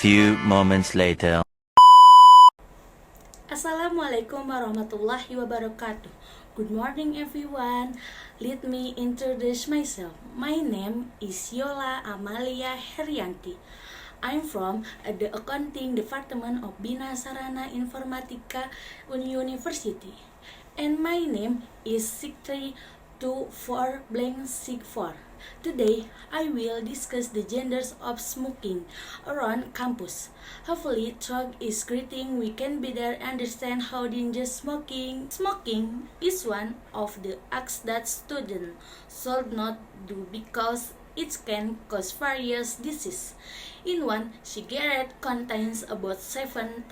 few moments later. Assalamualaikum warahmatullahi wabarakatuh. Good morning everyone. Let me introduce myself. My name is Yola Amalia Herianti. I'm from the Accounting Department of Bina Sarana Informatika University. And my name is 632464. Today, I will discuss the genders of smoking around campus. Hopefully, through is greeting, we can better understand how dangerous smoking. Smoking is one of the acts that students should not do because it can cause various diseases. In one cigarette contains about 7,000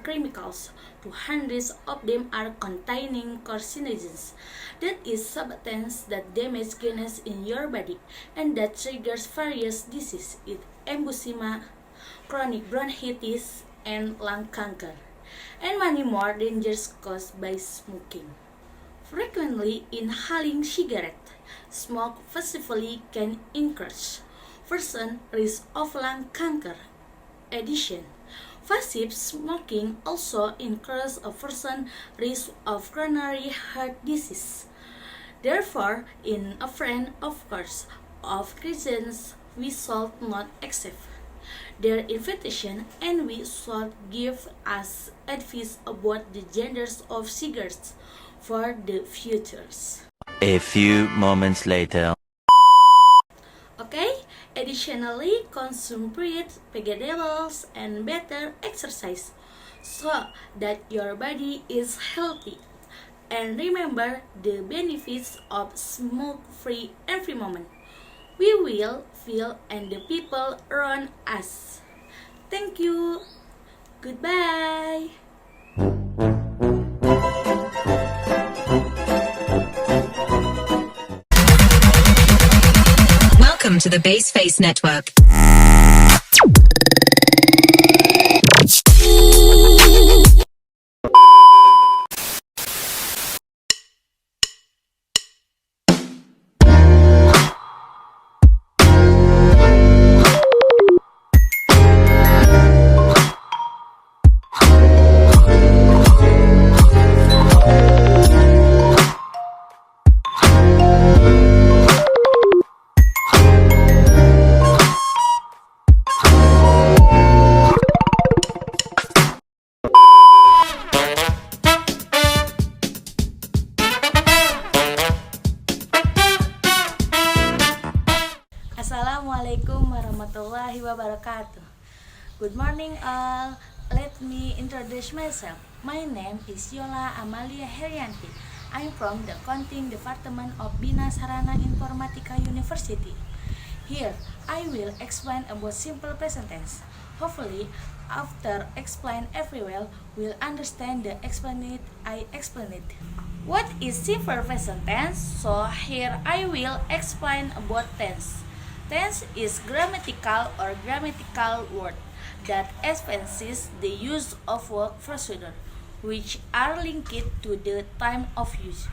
chemicals. 200 of them are containing carcinogens. That is substance that damage kidneys in your body and that triggers various diseases, emphysema, chronic bronchitis, and lung cancer, and many more dangers caused by smoking. Frequently inhaling cigarette smoke passively can increase person risk of lung cancer. Addition, passive smoking also increases a person's risk of coronary heart disease. Therefore, in a friend of course of Christians, we should not accept their invitation and we should give us advice about the genders of cigarettes for the futures. A few moments later. Okay, additionally, consume fruit, vegetables, and better exercise so that your body is healthy. And remember the benefits of smoke-free environment. We will feel and the people around us. Thank you. Goodbye. Welcome to the Baseface Network. Assalamualaikum warahmatullahi wabarakatuh. Good morning all. Let me introduce myself. My name is Yola Amalia Herianti. I'm from the Accounting Department of Bina Sarana Informatika University. Here, I will explain about simple present tense. Hopefully, after explain everyone will understand the I explained it. What is simple present tense? So here I will explain about tense. Tense is grammatical word that expresses the use of verb procedure which are linked to the time of use.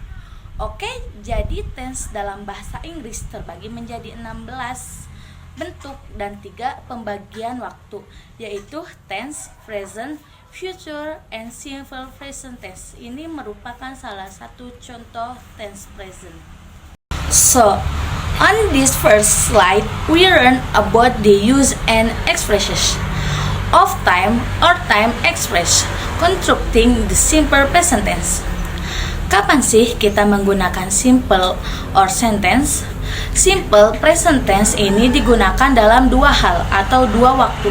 Oke, jadi tense dalam bahasa Inggris terbagi menjadi 16 bentuk dan 3 pembagian waktu, yaitu tense, present, future, and simple present tense. Ini merupakan salah satu contoh tense present. So, on this first slide, we learn about the use and expressions of time or time express constructing the simple present tense. Kapan sih kita menggunakan simple or sentence? Simple present tense ini digunakan dalam 2 hal atau 2 waktu.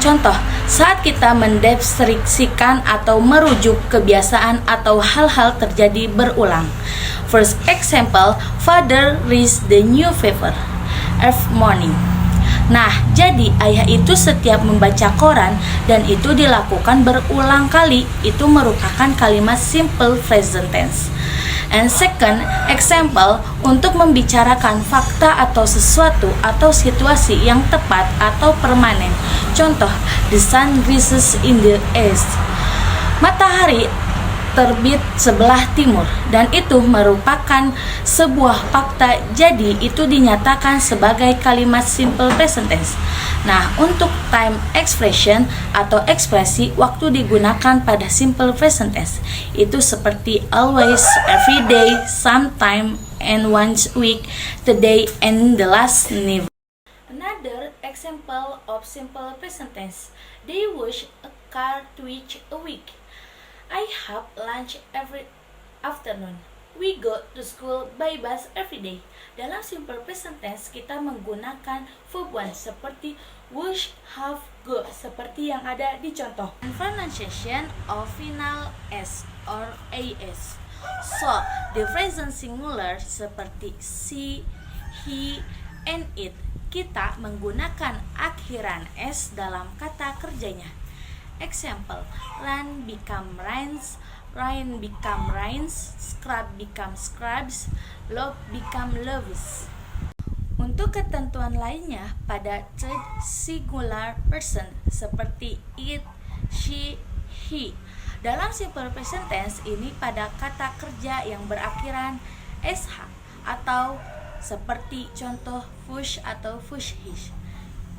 Contoh, saat kita mendeskripsikan atau merujuk kebiasaan atau hal-hal terjadi berulang. First example, father reads the newspaper every morning. Nah, jadi ayah itu setiap membaca koran dan itu dilakukan berulang kali. Itu merupakan kalimat simple present tense. And second example, untuk membicarakan fakta atau sesuatu atau situasi yang tepat atau permanen. Contoh, the sun rises in the east. Matahari terbit sebelah timur, dan itu merupakan sebuah fakta, jadi itu dinyatakan sebagai kalimat simple present tense. Nah, untuk time expression atau ekspresi waktu digunakan pada simple present tense itu seperti always, every day, sometime, and once a week, today, and the last never. Another example of simple present tense, they wash a car twice a week. I have lunch every afternoon. We go to school by bus every day. Dalam simple present tense kita menggunakan verb one seperti wash, have, go seperti yang ada di contoh. And pronunciation of final s or as. So, the present singular seperti she, he, and it, kita menggunakan akhiran s dalam kata kerjanya. Example, run become runs, rain become rains, scrub become scrubs, love become loves. Untuk ketentuan lainnya pada third singular person seperti it, she, he. Dalam simple present tense ini pada kata kerja yang berakhiran sh atau seperti contoh push atau pushish.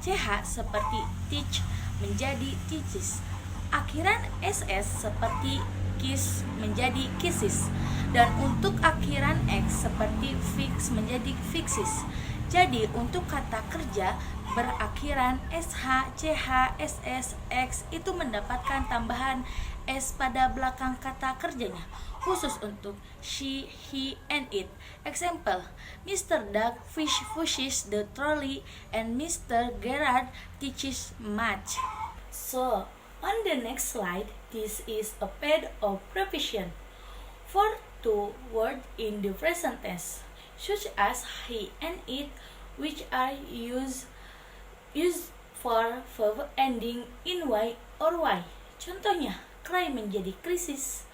Ch seperti teach menjadi teaches. Akhiran ss seperti kiss menjadi kisses. Dan untuk akhiran x seperti fix menjadi fixes. Jadi untuk kata kerja berakhiran sh, ch, ss, x itu mendapatkan tambahan s pada belakang kata kerjanya, khusus untuk she, he, and it. Example, Mr. Doug pushes the trolley and Mr. Gerard teaches math. So, on the next slide, this is a pad of preposition for two words in the present tense, such as he and it, which are used for verb ending in y or y. Contohnya, cry menjadi krisis,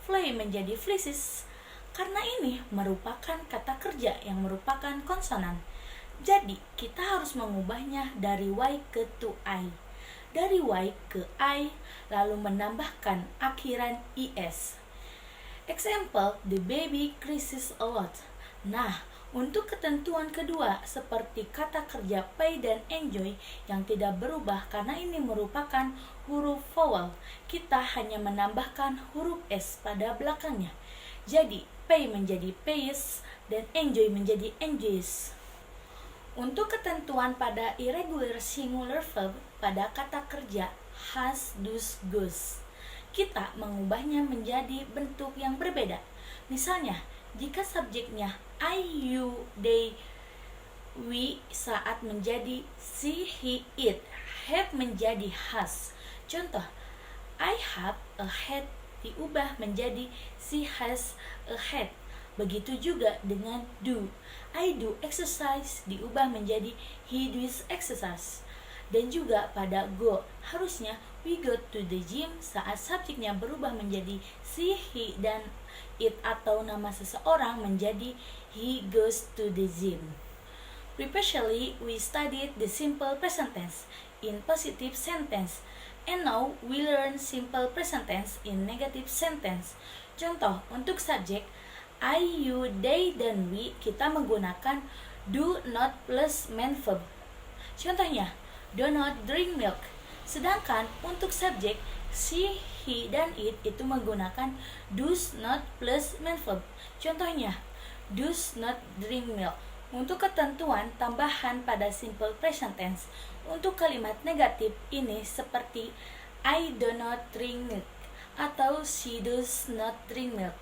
fly menjadi fleeces. Karena ini merupakan kata kerja yang merupakan konsonan. Jadi, kita harus mengubahnya dari y ke to I. Dari y ke I, lalu menambahkan akhiran es. Example, the baby cries a lot. Nah, untuk ketentuan kedua, seperti kata kerja pay dan enjoy yang tidak berubah karena ini merupakan huruf vowel, kita hanya menambahkan huruf s pada belakangnya. Jadi, pay menjadi pays dan enjoy menjadi enjoys. Untuk ketentuan pada irregular singular verb pada kata kerja has, does, goes, kita mengubahnya menjadi bentuk yang berbeda. Misalnya, jika subjeknya I, you, they, we saat menjadi she, he, it, have menjadi has. Contoh, I have a hat diubah menjadi she has a hat. Begitu juga dengan do. I do exercise diubah menjadi he does exercise. Dan juga pada go, harusnya we go to the gym saat subjeknya berubah menjadi she, he, dan it atau nama seseorang menjadi he goes to the gym. Previously, we studied the simple present tense in positive sentence, and now we learn simple present tense in negative sentence. Contoh, untuk subjek I, you, they, dan we, kita menggunakan do not plus main verb. Contohnya, do not drink milk. Sedangkan untuk subjek she, he, dan it itu menggunakan does not plus main verb. Contohnya, does not drink milk. Untuk ketentuan tambahan pada simple present tense, untuk kalimat negatif ini seperti I do not drink milk atau she does not drink milk.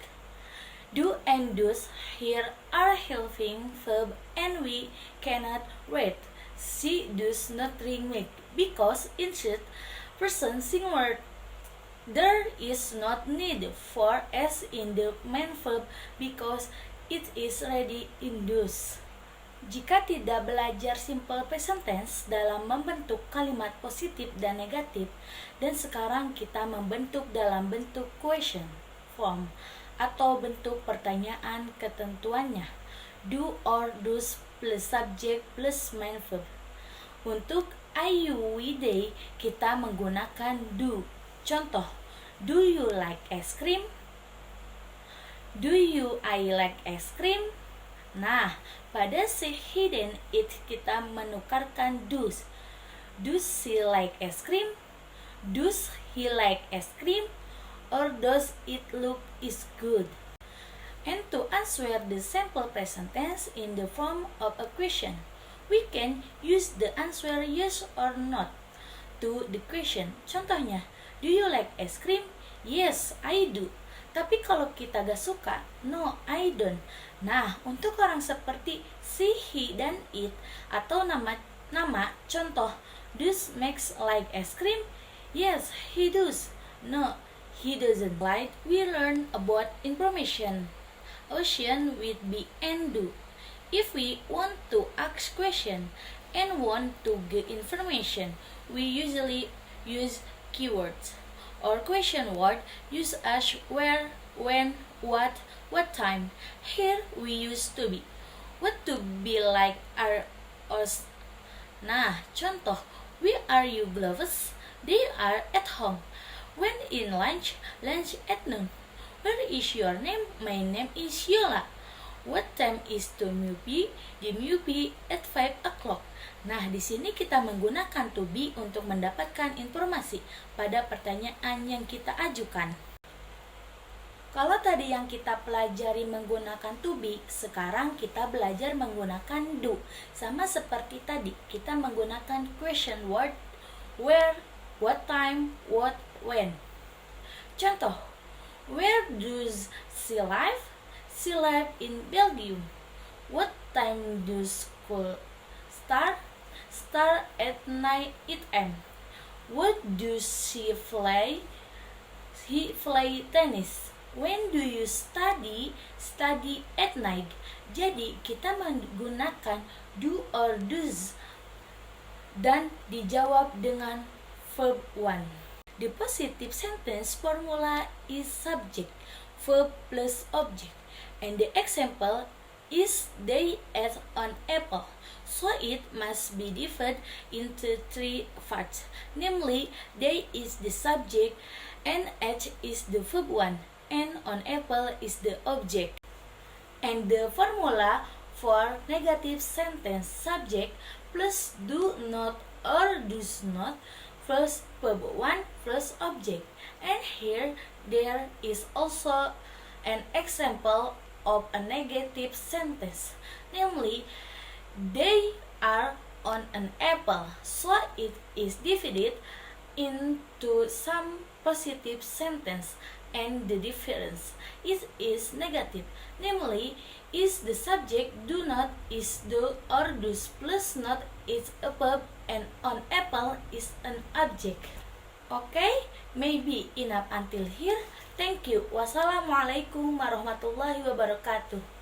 Do and does here are helping verb and we cannot wait. She does not drink milk because in third person singular there is not need for s in the main verb because it is ready in does. Jika tidak belajar simple present tense dalam membentuk kalimat positif dan negatif, dan sekarang kita membentuk dalam bentuk question form atau bentuk pertanyaan ketentuannya, do or does plus subject plus main verb. Untuk I, you, we, they, kita menggunakan do. Contoh, do you like ice cream? Do you I like ice cream? Nah, pada si he dan it kita menukarkan does. Does she like ice cream? Does he like ice cream? Or does it look is good? And to answer the simple present tense in the form of a question, we can use the answer yes or not to the question. Contohnya, do you like ice cream? Yes, I do. Tapi kalau kita gak suka, no, I don't. Nah, untuk orang seperti she, he, dan it, atau nama contoh, does Max like ice cream? Yes, he does. No, he doesn't. Like we learn about information. Ocean with be and do. If we want to ask question and want to get information, we usually use keywords or question word use as where, when, what time. Here we use to be. What to be like are us. Nah, contoh, where are you gloves? They are at home. When in lunch at noon. Where is your name? My name is Yola. What time is the movie? The movie at 5 o'clock. Nah, di sini kita menggunakan to be untuk mendapatkan informasi pada pertanyaan yang kita ajukan. Kalau tadi yang kita pelajari menggunakan to be, sekarang kita belajar menggunakan do. Sama seperti tadi, kita menggunakan question word where, what time, what, when. Contoh, where does she live? She live in Belgium. What time does school start? Start at 9 a.m. What does she play? He play tennis. When do you study? Study at night. Jadi kita menggunakan do or does dan dijawab dengan verb 1. The positive sentence formula is subject, verb plus object, and the example is they ate an apple. So it must be divided into 3 parts, namely they is the subject, and ate is the verb 1, and an apple is the object. And the formula for negative sentence subject plus do not or does not plus verb 1 plus object. And here there is also an example of a negative sentence, namely they are on an apple. So it is divided into some positive sentence, and the difference is negative, namely is the subject, do not is do or does plus not is a verb, and on apple is an object. Okay, maybe enough until here. Thank you. Wassalamualaikum warahmatullahi wabarakatuh.